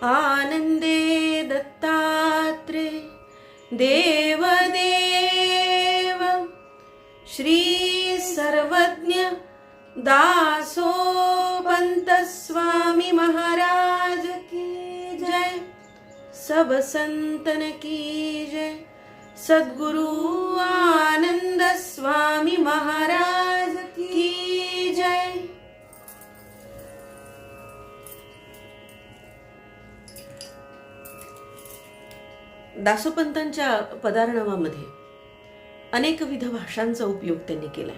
आनंदे दत्तात्रे देवदेव श्री सर्वज्ञ दासोपंत स्वामी महाराज की जय। सब संतन की जय। सद्गुरु आनंद स्वामी महाराज की जय। दासोपंतांच्या पदार्णवामध्ये अनेकविध भाषांचा उपयोग त्यांनी केलाय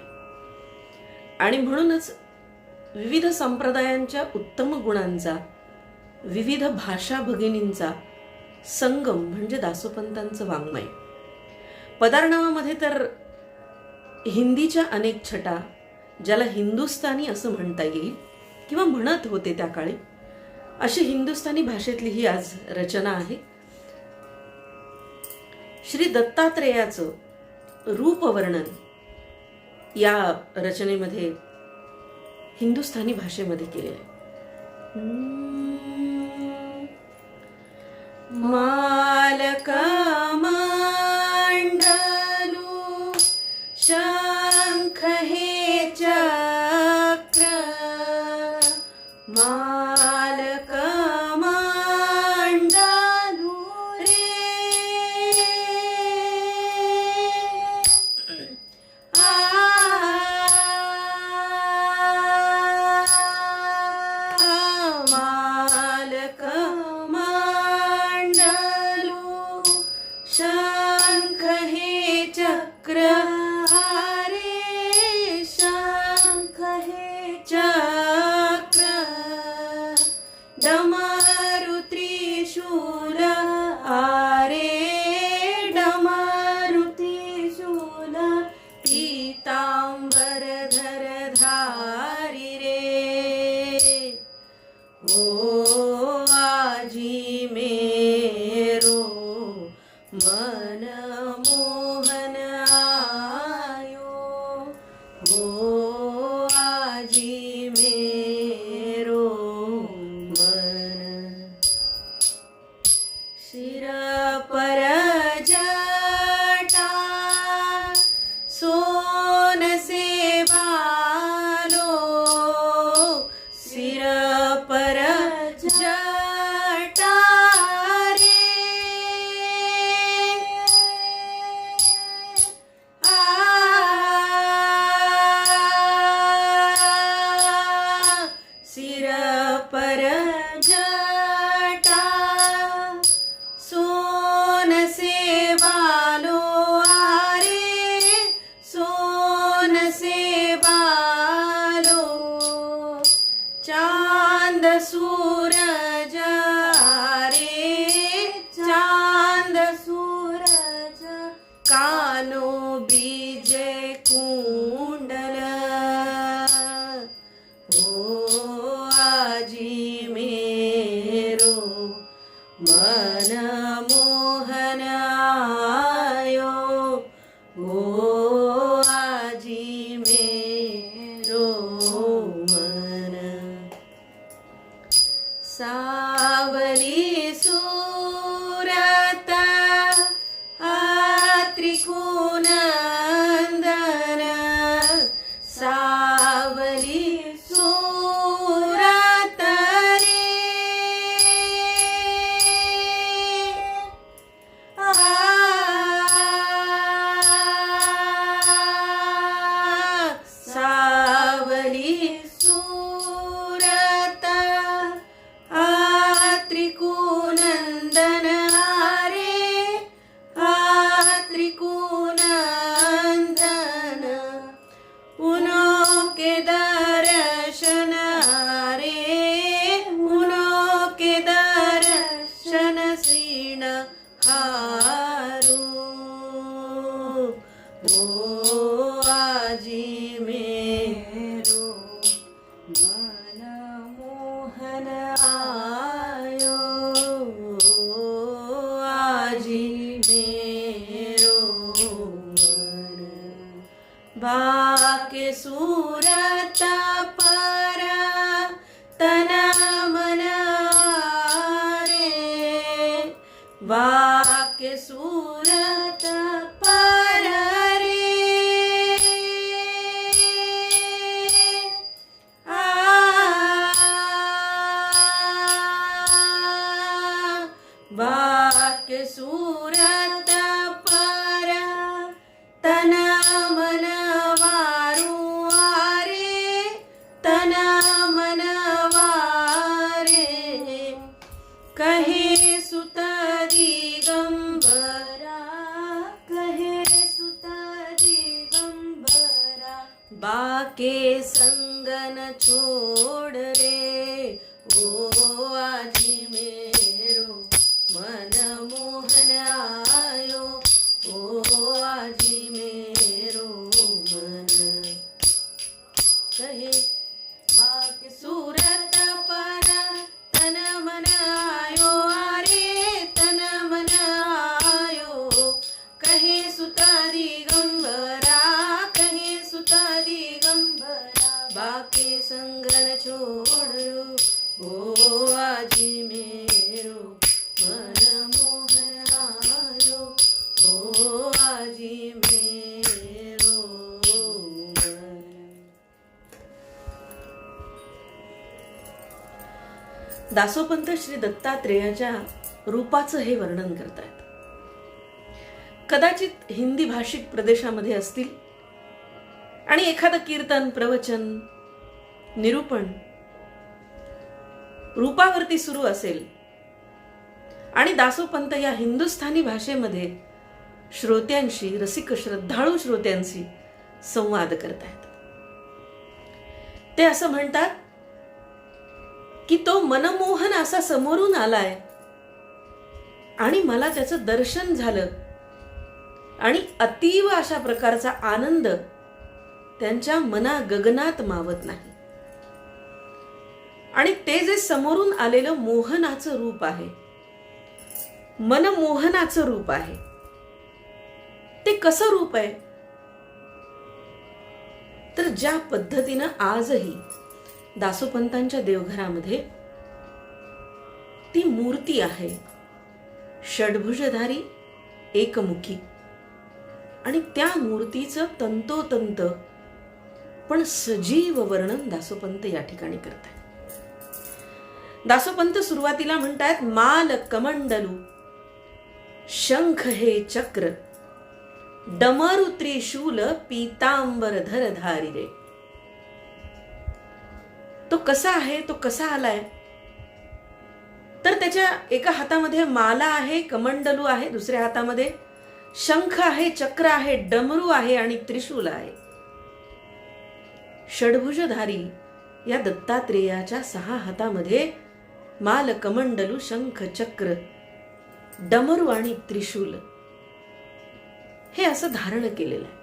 आणि म्हणूनच विविध संप्रदायांच्या उत्तम गुणांचा, विविध भाषा भगिनींचा संगम म्हणजे दासोपंतांचं वाङ्मय। पदार्णवामध्ये तर हिंदीच्या अनेक छटा, ज्याला हिंदुस्तानी असं म्हणता येईल किंवा म्हणत होते त्या काळी, अशी हिंदुस्तानी भाषेतली ही आज रचना आहे। श्री दत्तात्रेयाचं रूपवर्णन या रचनेमध्ये हिंदुस्थानी भाषेमध्ये केलेलं आहे। मालक मंडलू शंख हे चक्र, मालक मंडलू रे मालक शंख हे चक्र, हरे शंख हे चक्र, डमरू त्रिशूल, आरे डमरू त्रिशूल, पीतांबर धरधारी रे। ओ आजी मेरो मन मोहन आयो, हो आजी मेरो मन। शिर पर जटा सोन से बालो, सिर पर जटा सिर पर जटा सोन से बालो, आरे सोन से बालो, चांद सूरज, आरे चांद सूरज, कानो बीजे कुंडल, ओ आजी मेरो मन मोहन आयो, ओ आजी मेरो मन। सावली सूरत त्रिकोणंदन, सावली सूरत रे, सावली सूरत त्रिकोणंदन, आरे त्रिकोणंदन, उनो के दर्शन, रे उनो के दर्शन श्रीण हारू, ओ आजी मेरो मन मोहन आयो, आजी मेरो मन। बाके सूरत पर तन मन रे, वाक्य सूरत पर रे वाक्य सूरत पर तन मन वारू आरे तन मन वारे कहे सुत दिगंबरा कहे सुत दिगंबरा बाके संगन छोड़ रे ओ आजी मेरो मन मोहन आयो ओ आजी मेरो मन कहे बाके सूरत पर तन मन आयो आरे तन मन आयो कहे सुता दिगंबरा कहे सुता दिगंबरा बाके संगन छोड़ो ओ आजी मेरो मन मोहन आयो ओ आजी मेरो मन. दासोपंत श्री दत्तात्रेयाच्या रूपाचं हे वर्णन करतायत. कदाचित हिंदी भाषिक प्रदेशामध्ये असतील आणि एखादं कीर्तन प्रवचन निरूपण रूपावरती सुरू असेल आणि दासोपंत या हिंदुस्थानी भाषेमध्ये श्रोत्यांशी रसिक श्रद्धाळू श्रोत्यांशी संवाद करतायत. ते असं म्हणतात की तो मनमोहन असा समोरून आलाय आणि मला त्याचं दर्शन झालं आणि अतीव अशा प्रकारचा आनंद त्यांच्या मना गगनात मावत नाही. आणि ते जे समोरून आलेलं मोहनाचं रूप आहे मनमोहनाचं रूप आहे ते कसं रूप आहे तर ज्या पद्धतीनं आजही दासोपंतांच्या देवघरामध्ये ती मूर्ती आहे षड्भुजधारी एकमुखी आणि त्या मूर्तीचं तंतोतंत पण सजीव वर्णन दासोपंत या ठिकाणी करतात. दासोपंत सुरुवातीला म्हणतात माल कमंडलू शंख हे चक्र डमरू त्रिशूल पीतांबर धर धारी रे. तो कसा आहे तो कसा आलाय तर त्याच्या एका हातामध्ये माला आहे कमंडलू आहे दुसऱ्या हातामध्ये शंख आहे चक्र आहे डमरू आहे आणि त्रिशूल आहे. षड्भुजधारी या दत्तात्रेयाच्या 6 हातामध्ये माल कमंडलू शंख चक्र डमरू आणि त्रिशूल हे असं धारण केलेलं आहे.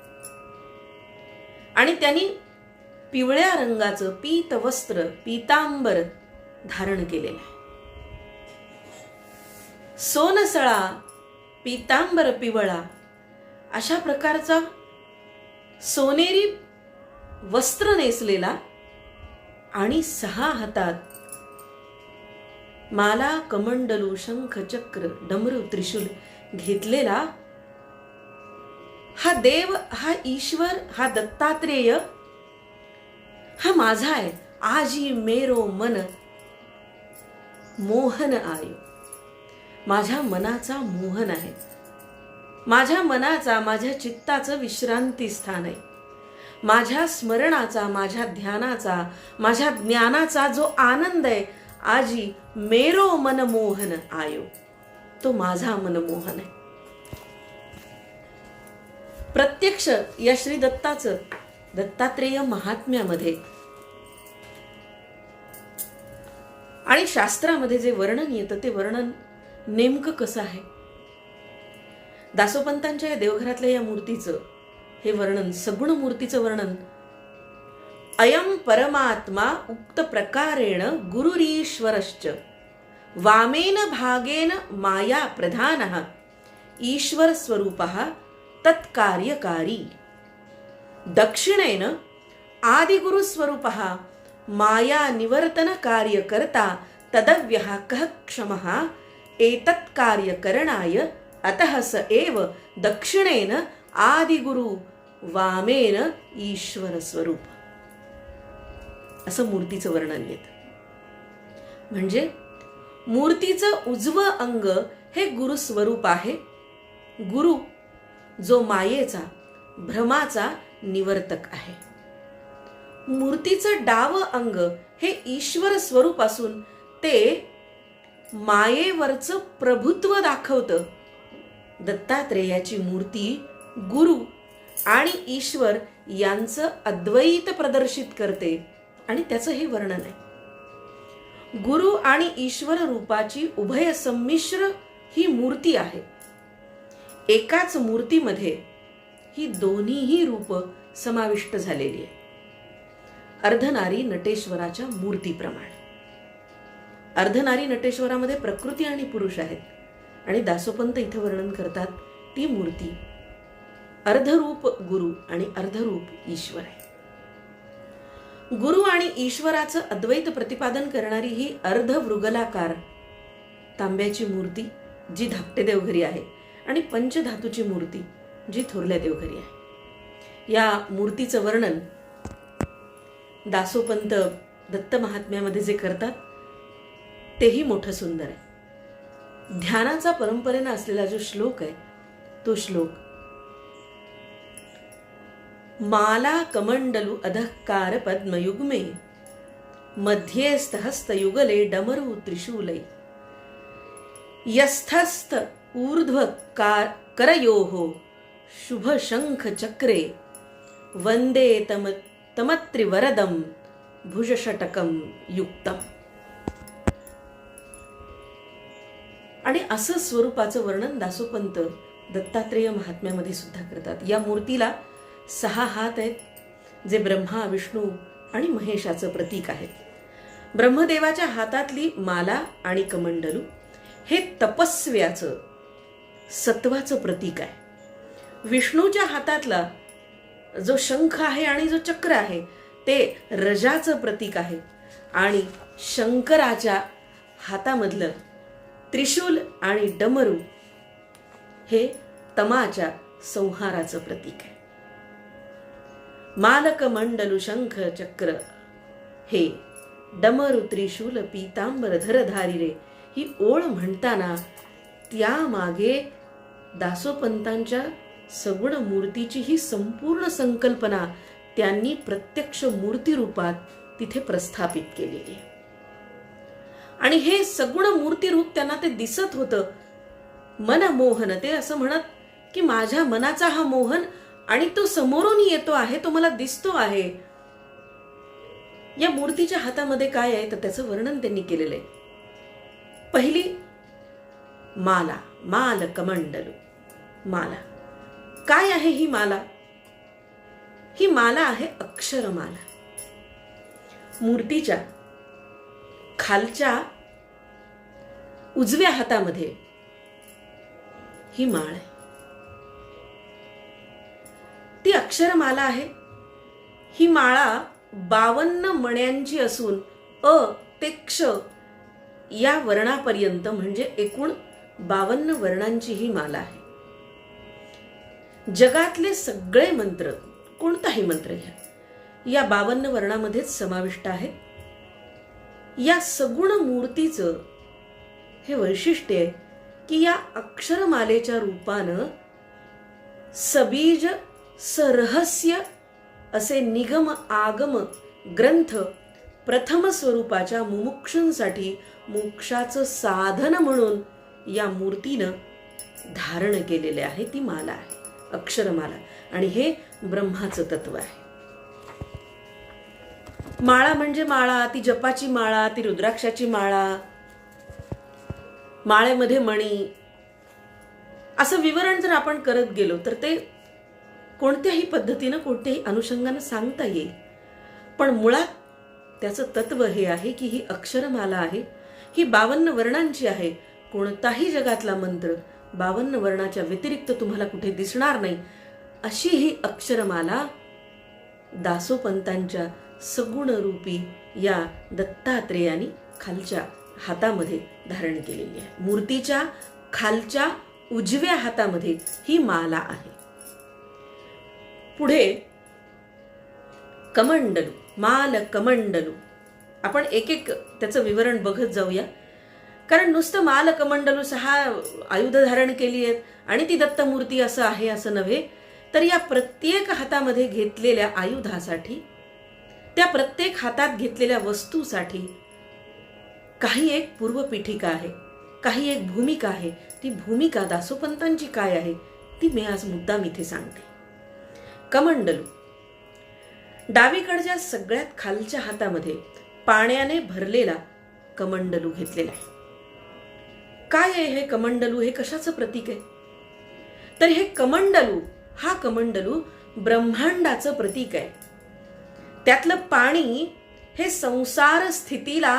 आणि त्यांनी पिवळ्या रंगाचं पीत वस्त्र पीतांबर धारण केलेलं आहे. सोनसळा पीतांबर पिवळा अशा प्रकारचा सोनेरी वस्त्र नेसलेला आणि 6 हातात माला कमंडलू शंख चक्र डमरू त्रिशूल घेतलेला हा देव हा ईश्वर हा दत्तात्रेय हा माझा आहे. आजी मेरो मन मोहन आयो. माझ्या मनाचा मोहन आहे. माझ्या मनाचा माझ्या चित्ताचं विश्रांती स्थान आहे. माझ्या स्मरणाचा माझ्या ध्यानाचा माझ्या ज्ञानाचा जो आनंद आहे आजी मेरो मनमोहन आयो तो माझा मनमोहन आहे. प्रत्यक्ष या श्री दत्ताचं दत्तात्रेय महात्म्यामध्ये आणि शास्त्रामध्ये जे वर्णन येतं ते वर्णन नेमकं कसं आहे. दासोपंतांच्या या देवघरातल्या या मूर्तीचं हे वर्णन सगुण मूर्तीचं वर्णन अयम परमात्मा उक्त प्रकारेण गुरुरीश्वरश्च वामेन भागेन माया प्रधानः ईश्वर स्वरूपः तत्कार्यकारी दक्षिणेन आदिगुरु स्वरूपः माया निवर्तन कार्यकर्ता तदव्यः कः क्षमः एतत् कार्य करणाय अतः स एव दक्षिणेन आदिगुरु वामेन ईश्वर स्वरूप. असं मूर्तीचं वर्णन येतं. म्हणजे मूर्तीचं उजवं अंग हे गुरु स्वरूप आहे. गुरु जो मायेचा भ्रमाचा निवर्तक आहे. मूर्तीचं डावं अंग हे ईश्वर स्वरूप असून ते मायेवरचं प्रभुत्व दाखवतं. दत्तात्रेयाची मूर्ती गुरु आणि ईश्वर यांचं अद्वैत प्रदर्शित करते आणि त्याचं हे वर्णन आहे. गुरु आणि ईश्वर रूपाची उभय संमिश्र ही मूर्ती आहे. एकाच मूर्तीमध्ये ही दोन्हीही रूप समाविष्ट झालेली आहे. अर्धनारी नटेश्वराच्या मूर्तीप्रमाणे. अर्धनारी नटेश्वरामध्ये प्रकृती आणि पुरुष आहेत आणि दासोपंत इथं वर्णन करतात ती मूर्ती अर्धरूप गुरु आणि अर्धरूप ईश्वर आहे. गुरु आणि ईश्वराचं अद्वैत प्रतिपादन करणारी ही अर्धवृगलाकार तांब्याची मूर्ती जी धाकटे देवघरी आहे आणि पंचधातूची मूर्ती जी थोरल्या देवघरी आहे. या मूर्तीचं वर्णन दासोपंत दत्त महात्म्यामध्ये जे करतात तेही मोठं सुंदर आहे. ध्यानाचा परंपरेनं असलेला जो श्लोक आहे तो श्लोक माला कमंडलु अधःकार पद्मयुग्मे मध्ये स्थहस्तयुगले डमरू त्रिशूलै यस्थस्थ ऊर्ध्व करयोः शुभ शंख चक्रे वंदे तमत्रिवरदं भुजषटकं युक्तम. आणि असं स्वरूपाचं वर्णन दासोपंत दत्तात्रेय महात्म्यामध्ये सुद्धा करतात. या मूर्तीला 6 हात आहेत जे ब्रह्मा विष्णू आणि महेशाचं प्रतीक आहेत. ब्रह्मदेवाच्या हातातली माला आणि कमंडलू हे तपस्व्याचं सत्वाचं प्रतीक आहे. विष्णूच्या हातातला जो शंख आहे आणि जो चक्र आहे ते रजाचं प्रतीक आहे आणि शंकराच्या हातामधलं त्रिशूल आणि डमरू हे तमाच्या संहाराचं प्रतीक आहे. मालक मंडलु शंख चक्र हे डमरू त्रिशूल पीतांबर धरधारी रे ही ओळ म्हणताना त्यामागे दासोपंतांच्या सगुण मूर्तीची ही संपूर्ण संकल्पना त्यांनी प्रत्यक्ष मूर्ती रूपात तिथे प्रस्थापित केलेली आहे. आणि हे सगुण मूर्ती रूप त्यांना ते दिसत होतं. मनमोहन, ते असं म्हणत की माझ्या मनाचा हा मोहन आणि तो समोरून येतो आहे, तो मला दिसतो आहे. या मूर्तीच्या हातामध्ये काय आहे तर त्याचं वर्णन त्यांनी केलेलं आहे. पहिली माला, माल कमंडलू माला. काय आहे ही माला? ही माला आहे अक्षरमाला. मूर्तीच्या खालच्या उजव्या हातामध्ये ही माळ आहे. ती अक्षरमाला आहे. ही माळा 52 मण्यांची असून अ ते क्ष या वर्णापर्यंत म्हणजे एकूण 52 वर्णांची ही माला आहे. जगातले सगळे मंत्र, कोणताही मंत्र घ्या, या 52 वर्णामध्येच समाविष्ट आहे. या सगुण मूर्तीचं हे वैशिष्ट्य आहे की या अक्षरमालेच्या रूपानं सबीज सरहस्य असे निगम आगम ग्रंथ प्रथम स्वरूपाच्या मुमुक्षूंसाठी मोक्षाचं साधन म्हणून या मूर्तीनं धारण केलेले आहे. ती माला आहे, अक्षरमाला. आणि हे ब्रह्माचं तत्व आहे. माळा म्हणजे माळा, ती जपाची माळा, ती रुद्राक्षाची माळा, माळेमध्ये मणी, असं विवरण जर आपण करत गेलो तर ते कोणत्याही पद्धतीनं कोणत्याही अनुषंगानं सांगता येईल. पण मुळात त्याचं तत्व हे आहे की ही अक्षरमाला आहे, ही 52 वर्णांची आहे. कोणताही जगातला मंत्र 52 वर्णाच्या व्यतिरिक्त तुम्हाला कुठे दिसणार नाही. अशी ही अक्षरमाला दासोपंतांच्या सगुण रूपी या दत्तात्रेयांनी खालच्या हातामध्ये धारण केलेली आहे. मूर्तीच्या खालच्या उजव्या हातामध्ये ही माला आहे. पुढे कमंडलू, माल कमंडलू, आपण एक एक त्याचं विवरण बघत जाऊया. कारण नुसतं माल कमंडलू 6 आयुध धारण केली आहेत आणि ती दत्तमूर्ती असं आहे असं नव्हे, तर या प्रत्येक हातामध्ये घेतलेल्या आयुधासाठी, त्या प्रत्येक हातात घेतलेल्या वस्तूसाठी काही एक पूर्वपीठिका आहे, काही एक भूमिका आहे. ती भूमिका दासोपंतांची काय आहे ती मी आज मुद्दाम इथे सांगते. कमंडलू, डावीकडच्या सगळ्यात खालच्या हातामध्ये पाण्याने भरलेला कमंडलू घेतलेला आहे. काय आहे हे कमंडलू? हे कशाचं प्रतीक आहे? तर हे कमंडलू, हा कमंडलू ब्रह्मांडाचं प्रतीक आहे. त्यातलं पाणी हे संसार स्थितीला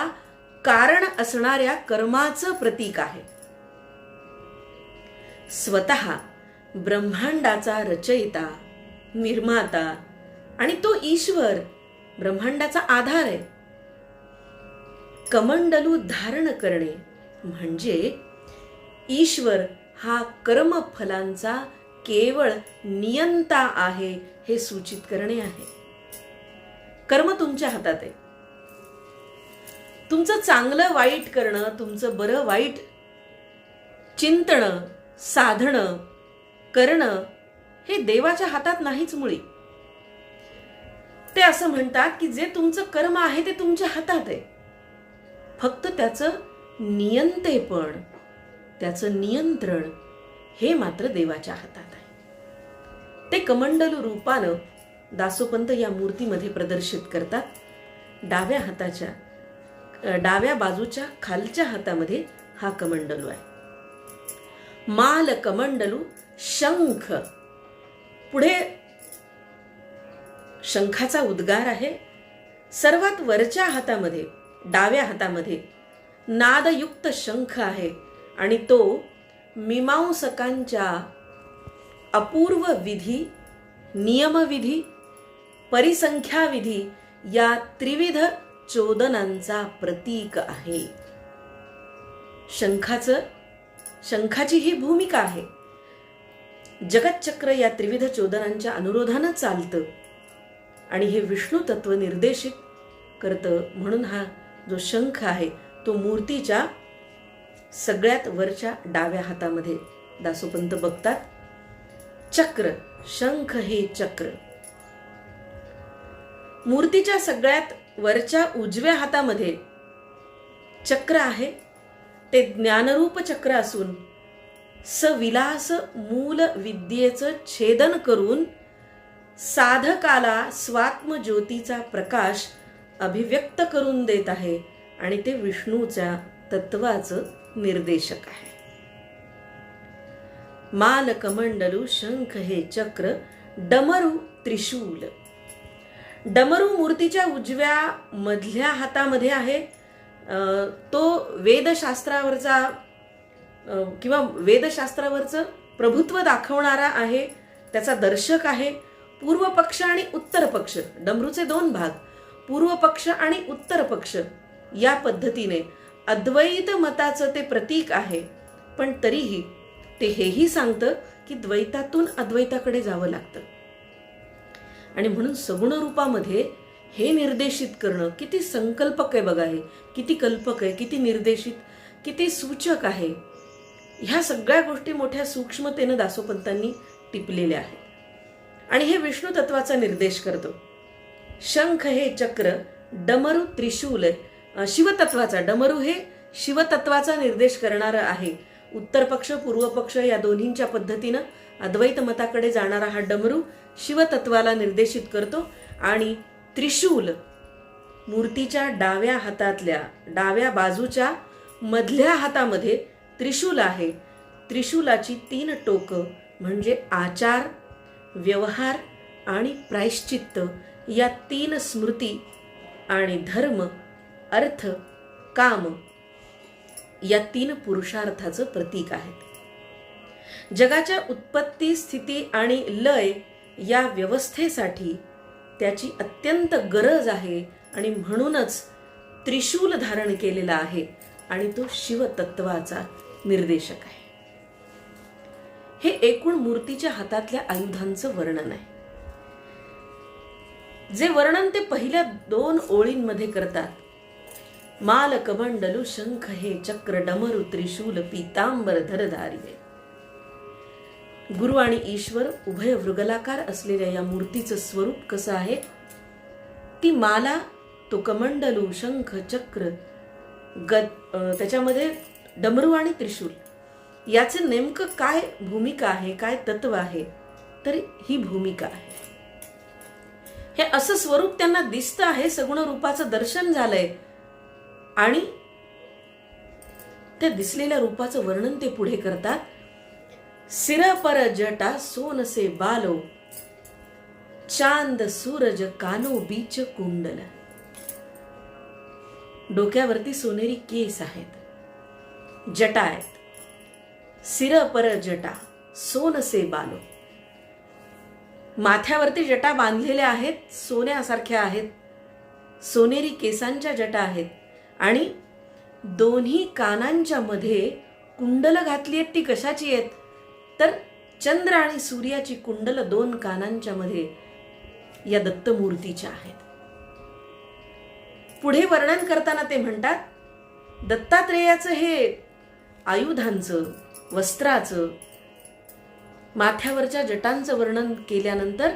कारण असणाऱ्या कर्माचं प्रतीक आहे. स्वतः ब्रह्मांडाचा रचयिता, निर्माता आणि तो ईश्वर ब्रह्मांडाचा आधार आहे. कमंडलू धारण करणे म्हणजे ईश्वर हा कर्मफलांचा केवळ नियंता आहे हे सूचित करणे आहे. कर्म तुमच्या हातात आहे. तुमचं चांगलं वाईट करणं, तुमचं बरं वाईट चिंतणं, साधणं, करणं हे देवाच्या हातात नाहीच मुळी. ते असं म्हणतात की जे तुमचं कर्म आहे ते तुमच्या हातात आहे, फक्त त्याचं नियंतेपण, त्याचं नियंत्रण हे मात्र देवाच्या हातात आहे. ते कमंडलू रूपानं दासोपंत या मूर्तीमध्ये प्रदर्शित करतात. डाव्या बाजूच्या खालच्या हातामध्ये हा कमंडलू आहे. माल कमंडलू शंख, पुढे शंखाचा उद्गार आहे. सर्वात वरच्या हातामध्ये, डाव्या हातामध्ये नादयुक्त शंख आहे आणि तो मीमांसकांच्या अपूर्व विधी, नियमविधी, परिसंख्याविधी या त्रिविध चोदनांचा प्रतीक आहे. शंखाची ही भूमिका आहे. जगतचक्र या त्रिविध चोदनांच्या अनुरोधानं चालतं आणि हे विष्णू तत्व निर्देशित करतं. म्हणून हा जो शंख आहे तो मूर्तीच्या सगळ्यात वरच्या डाव्या हातामध्ये दासोपंत बघतात. चक्र, शंख हे चक्र मूर्तीच्या सगळ्यात वरच्या उजव्या हातामध्ये चक्र आहे. ते ज्ञानरूप चक्र असून सविलास मूल विद्येचं छेदन करून साधकाला स्वात्म ज्योतीचा प्रकाश अभिव्यक्त करून देत आहे आणि ते विष्णूच्या तत्वाचं निर्देशक आहे. माल कमंडलू, शंख हे चक्र, डमरू त्रिशूल. डमरू मूर्तीच्या उजव्या मधल्या हातामध्ये आहे. तो वेदशास्त्रावरचा किंवा वेदशास्त्रावरचं प्रभुत्व दाखवणारा आहे, त्याचा दर्शक आहे. पूर्व पक्ष आणि उत्तर पक्ष, डमरूचे 2 भाग, पूर्व पक्ष आणि उत्तर पक्ष या पद्धतीने अद्वैत मताचं ते प्रतीक आहे. पण तरीही ते हेही सांगतं की द्वैतातून अद्वैताकडे जावं लागतं आणि म्हणून सगुण रूपामध्ये हे निर्देशित करणं किती संकल्पक आहे बघा. हे किती कल्पक आहे, किती निर्देशित, किती सूचक आहे. ह्या सगळ्या गोष्टी मोठ्या सूक्ष्मतेनं दासोपंतांनी टिपलेल्या आहेत आणि हे विष्णू तत्वाचा निर्देश करतो. शंख हे चक्र, डमरू त्रिशूल शिवतत्वाचा, डमरू हे शिवतत्वाचा निर्देश करणारं आहे. उत्तर पक्ष पूर्व पक्ष या दोन्हींच्या पद्धतीनं अद्वैत मताकडे जाणारा हा डमरू शिवतत्वाला निर्देशित करतो. आणि त्रिशूल मूर्तीच्या डाव्या हातातल्या, डाव्या बाजूच्या मधल्या हातामध्ये त्रिशूल आहे. त्रिशूलाची 3 टोकं म्हणजे आचार, व्यवहार आणि प्रायश्चित्त या 3 स्मृती आणि धर्म, अर्थ, काम या 3 पुरुषार्थाचं प्रतीक आहे. जगाच्या उत्पत्ती, स्थिती आणि लय या व्यवस्थेसाठी त्याची अत्यंत गरज आहे आणि म्हणूनच त्रिशूल धारण केलेला आहे आणि तो शिवतत्वाचा निर्देशक आहे. हे एकूण मूर्तीच्या हातातल्या आयुधांचं वर्णन आहे. जे वर्णन ते पहिल्या 2 ओळींमध्ये करतात. माल कमंडलू शंख हे चक्र डमरू त्रिशूल पीतांबर धरधारी. गुरु आणि ईश्वर उभय वृगलाकार असलेल्या या मूर्तीचं स्वरूप कसं आहे? ती माला, तो कमंडलू, शंख, चक्र, त्याच्यामध्ये डमरू आणि त्रिशूल याचे नेमकं काय भूमिका आहे, काय तत्व आहे? तर ही भूमिका आहे. हे असं स्वरूप त्यांना दिसतं आहे, सगुण रूपाचं दर्शन झालंय आणि त्या दिसलेल्या रूपाचं वर्णन ते पुढे करतात. सिर पर जटा सोनसे बालो चांद सूरज कानो बीच कुंडल. डोक्यावरती सोनेरी केस आहेत, जटा आहेत. सिर पर जटा सोनसे बालो, माथ्यावरती जटा बांधलेल्या आहेत, सोन्यासारख्या आहेत, सोनेरी केसांच्या जटा आहेत आणि दोन्ही कानांच्या मध्ये कुंडल घातली आहेत. ती कशाची आहेत? तर चंद्र आणि सूर्याची कुंडल 2 कानांच्या मध्ये या दत्तमूर्तीच्या आहेत. पुढे वर्णन करताना ते म्हणतात, दत्तात्रेयाचं हे आयुधांचं, वस्त्राचं, माथ्यावरच्या जटांचं वर्णन केल्यानंतर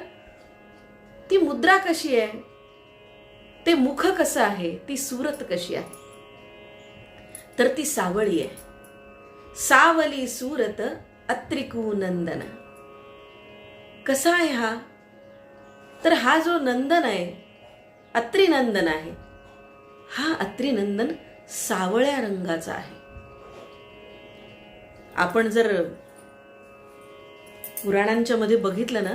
ती मुद्रा कशी आहे, ते मुख कसं आहे, ती सूरत कशी आहे? तर ती सावळी आहे. सावली सूरत अत्रिकू नंदन. कसा आहे हा? तर हा जो नंदन आहे, अत्रिनंदन आहे, हा अत्रिनंदन सावळ्या रंगाचा आहे. आपण जर पुराणांच्या मध्ये बघितलं ना,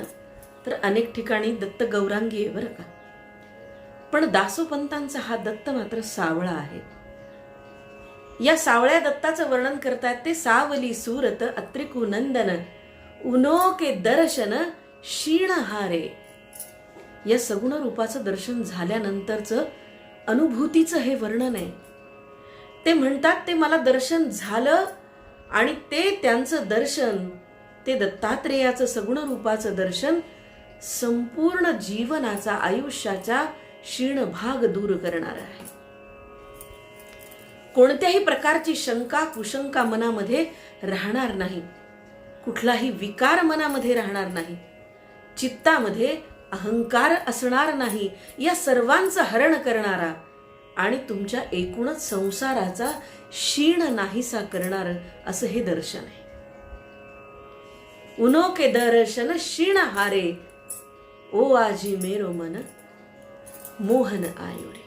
तर अनेक ठिकाणी दत्त गौरांगी आहे बरं का, पण दासोपंतांचा हा दत्त मात्र सावळा आहे. या सावळ्या दत्ताचं वर्णन करतात ते, सावली सूरत अत्रिकू नंदन उनो के दर्शन क्षीण हारे. या सगुण रूपाचं दर्शन झाल्यानंतरचं अनुभूतीचं हे वर्णन आहे. ते म्हणतात ते मला दर्शन झालं आणि ते त्यांचं दर्शन, ते दत्तात्रेयाचं सगुण रूपाचं दर्शन संपूर्ण जीवनाचा, आयुष्याचा क्षीण भाग दूर करणार आहे. कोणत्याही प्रकारची शंका कुशंका मनामध्ये राहणार नाही, कुठलाही विकार मनामध्ये राहणार नाही, चित्तामध्ये अहंकार असणार नाही. या सर्वांचं हरण करणारा आणि तुमच्या एकूणच संसाराचा क्षीण नाहीसा करणार असं हे दर्शन आहे. उनो के दर्शन क्षीण हारे ओ आजी मेरो मन मोहन आयुरे.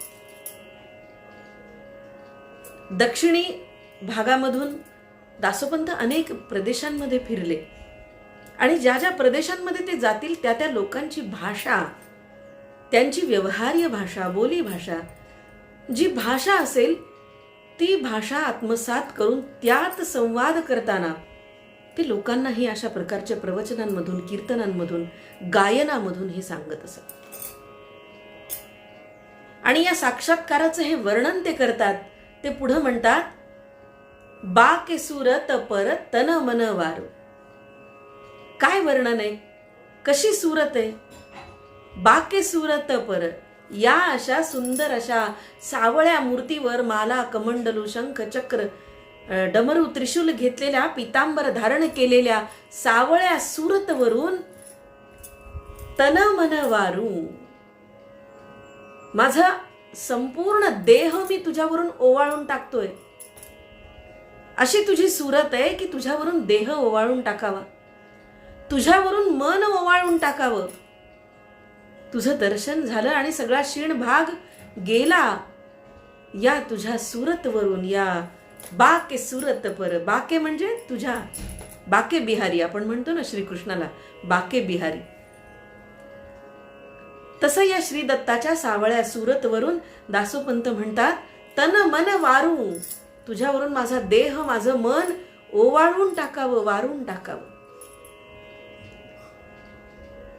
दक्षिणी भागामधून दासोपंत अनेक प्रदेशांमध्ये फिरले आणि ज्या ज्या प्रदेशांमध्ये ते जातील त्या त्या लोकांची भाषा, त्यांची व्यवहार्य भाषा, बोली भाषा, जी भाषा असेल ती भाषा आत्मसात करून त्यात संवाद करताना ते लोकांनाही अशा प्रकारच्या प्रवचनांमधून, कीर्तनांमधून, गायनामधून हे सांगत असत. आणि या साक्षात्काराचं हे वर्णन ते करतात. ते पुढे म्हणतात, बा के सूरत पर तन मन वारू. काय वर्णन आहे, कशी सूरत आहे? बा के सूरत पर, या अशा सुंदर अशा सावळ्या मूर्तीवर माला, कमंडलू, शंख, चक्र, डमरू, त्रिशूल घेतलेल्या, पीतांबर धारण केलेल्या सावळ्या सूरतवरून तन मन वारू, माझा संपूर्ण देह मी तुझ्यावरून ओवाळून टाकतोय. अशी तुझी सूरत आहे की तुझ्यावरून देह ओवाळून टाकावा, तुझ्यावरून मन ओवाळून टाकावं. तुझं दर्शन झालं आणि सगळा क्षीण भाग गेला या तुझ्या सूरतवरून. या बाके सूरत पर, बाके म्हणजे तुझ्या, बाके बिहारी आपण म्हणतो ना श्रीकृष्णाला, बाके बिहारी. तसं या श्री दत्ताच्या सावळ्या सूरतवरून दासोपंत म्हणतात, तन मन वारू, तुझ्यावरून माझा देह, माझं मन ओवाळून टाकावं, वारून टाकावं.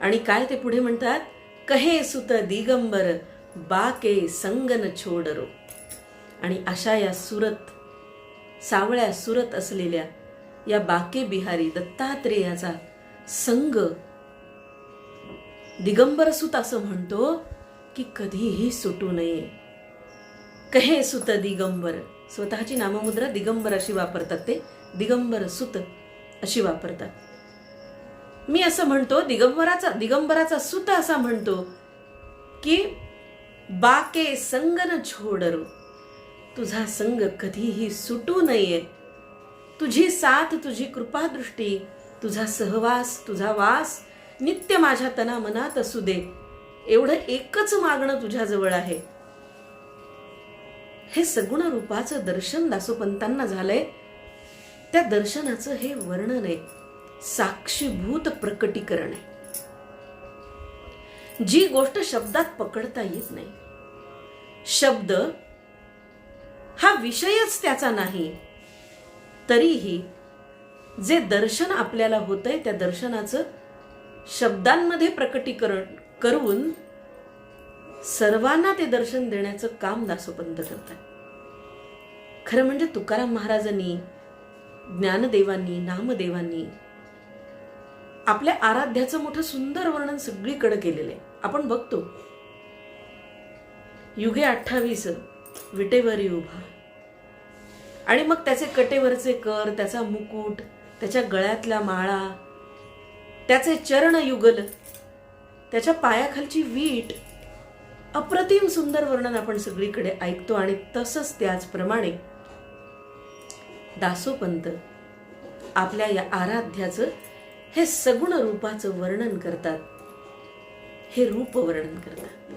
आणि काय ते पुढे म्हणतात, कहे सुत दिगंबर बाके संगन छोडरो. आणि अशा या सूरत सावळ्या सुरत असलेल्या या बाके बिहारी दत्तात्रेयाचा संग दिगंबर सुत असं म्हणतो की कधीही सुटू नये. कहे सुत दिगंबर, स्वतःची नाममुद्रा दिगंबर अशी वापरतात, ते दिगंबर सुत अशी वापरतात. मी असं म्हणतो, दिगंबराचा सुत असा म्हणतो की बाके संग न छोडरो, तुझा संग कधीही सुटू नये. तुझी साथ, तुझी कृपादृष्टी, तुझा सहवास, तुझा वास नित्य माझ्या तना मनात असू दे. एवढं एकच मागणं तुझ्याजवळ आहे. हे सगुण रूपाचं दर्शन दासोपंतांना झालंय. त्या दर्शनाचं हे वर्णन आहे, साक्षीभूत प्रकटीकरण आहे. जी गोष्ट शब्दात पकडता येत नाही, शब्द हा विषयच त्याचा नाही, तरीही जे दर्शन आपल्याला होतंय त्या दर्शनाचं शब्दांमध्ये प्रकटीकरण करून सर्वांना ते दर्शन देण्याचं काम दासोपंत करतात. खरं म्हणजे तुकाराम महाराजांनी, ज्ञानदेवांनी, नामदेवांनी आपल्या आराध्याचं मोठं सुंदर वर्णन सगळीकडे केलेलं आहे. आपण बघतो, युगे 28 विटेवरी उभा, आणि मग त्याचे कटेवरचे कर, त्याचा मुकुट, त्याच्या गळ्यातल्या माळा, त्याचे चरण युगल, त्याच्या पायाखालची वीट, अप्रतिम सुंदर वर्णन आपण सगळीकडे ऐकतो. आणि तसंच त्याचप्रमाणे दासोपंत आपल्या या आराध्याचं हे सगुण रूपाचं वर्णन करतात, हे रूप वर्णन करतात.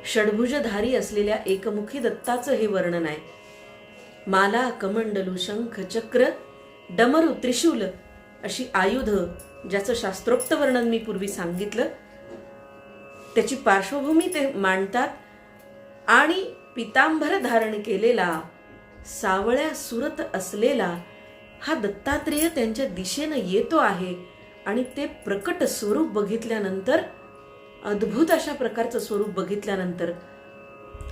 षडभुजधारी असलेल्या एकमुखी दत्ताचं हे वर्णन आहे. माला, कमंडलू, शंख, चक्र, डमरू, त्रिशूल अशी आयुध, ज्याचं शास्त्रोक्त वर्णन मी पूर्वी सांगितलं, त्याची पार्श्वभूमी ते मांडतात. आणि पितांबर धारण केलेला, सावळ्या सुरत असलेला हा दत्तात्रेय त्यांच्या दिशेनं येतो आहे. आणि ते प्रकट स्वरूप बघितल्यानंतर, अद्भुत अशा प्रकारचं स्वरूप बघितल्यानंतर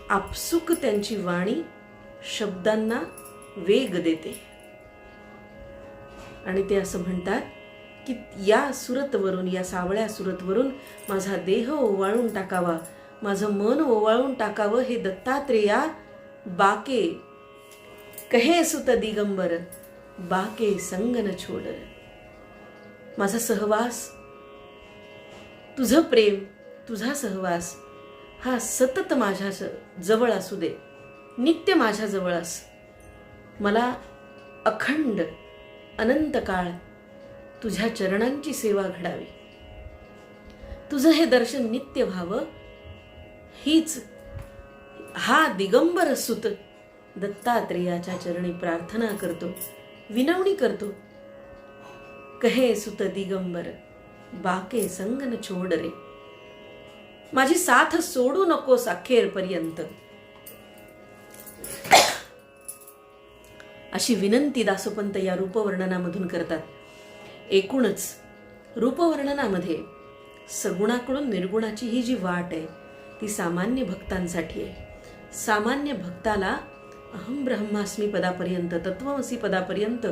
आपसुक त्यांची वाणी शब्दांना वेग देते. आणि ते असं म्हणतात की या सुरतवरून, या सावळ्या सुरतवरून माझा देह ओवाळून टाकावा, माझं मन ओवाळून टाकावं हे दत्तात्रेया. बाके कहे सुत दिगंबर, बाके संग न छोड. माझा सहवास, तुझं प्रेम, तुझा सहवास हा सतत माझ्या जवळ असू दे, नित्य माझ्या जवळ अस. मला अखंड अनंत काळ तुझ्या चरणांची सेवा घडावी, तुझं हे दर्शन नित्य व्हावं, हीच हा दिगंबर सुत दत्तात्रेयाच्या चरणी प्रार्थना करतो, विनवणी करतो. कहे सुत दिगंबर, बाके संग न छोड रे, माझी साथ सोडू नकोस अखेरपर्यंत, अशी विनंती दासोपंत या रूपवर्णनामधून करतात. एकूणच रूपवर्णनामध्ये सगुणाकडून निर्गुणाची ही जी वाट आहे ती सामान्य भक्तांसाठी आहे. सामान्य भक्ताला अहम ब्रह्मास्मी पदापर्यंत, तत्वमसी पदापर्यंत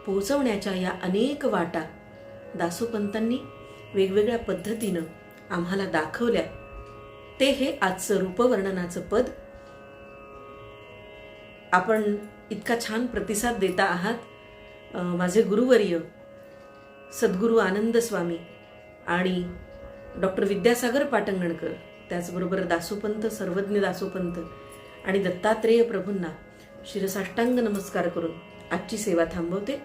पोहोचवण्याच्या या अनेक वाटा दासोपंतांनी वेगवेगळ्या पद्धतीनं आम्हाला दाखवल्या. ते हे आजचं रूपवर्णनाचं पद. आपण इतका छान प्रतिसाद देता आहात. माझे गुरुवर्य सद्गुरू आनंद स्वामी आणि डॉक्टर विद्यासागर पाटंगणकर, त्याचबरोबर दासोपंत, सर्वज्ञ दासोपंत आणि दत्तात्रेय प्रभूंना शिरसाष्टांग नमस्कार करून आजची सेवा थांबवते.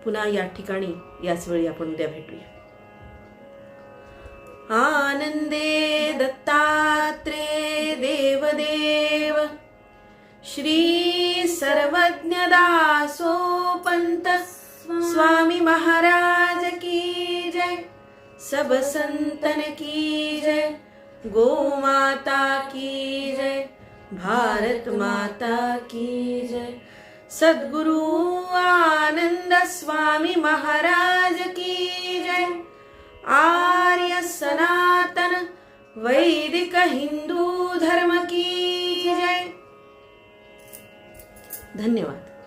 पुन्हा या ठिकाणी याच वेळी आपण उद्या भेटूया. आनंदे दत्तात्रेय देवदेव श्री सर्वज्ञ दासोपंत स्वामी महाराज की जय. सब संतन की जय. गो माता की जय. भारत माता की जय. सद्गुरु आनंद स्वामी महाराज की जय. आर्य सनातन वैदिक हिंदू धर्म की जय. धन्यवाद.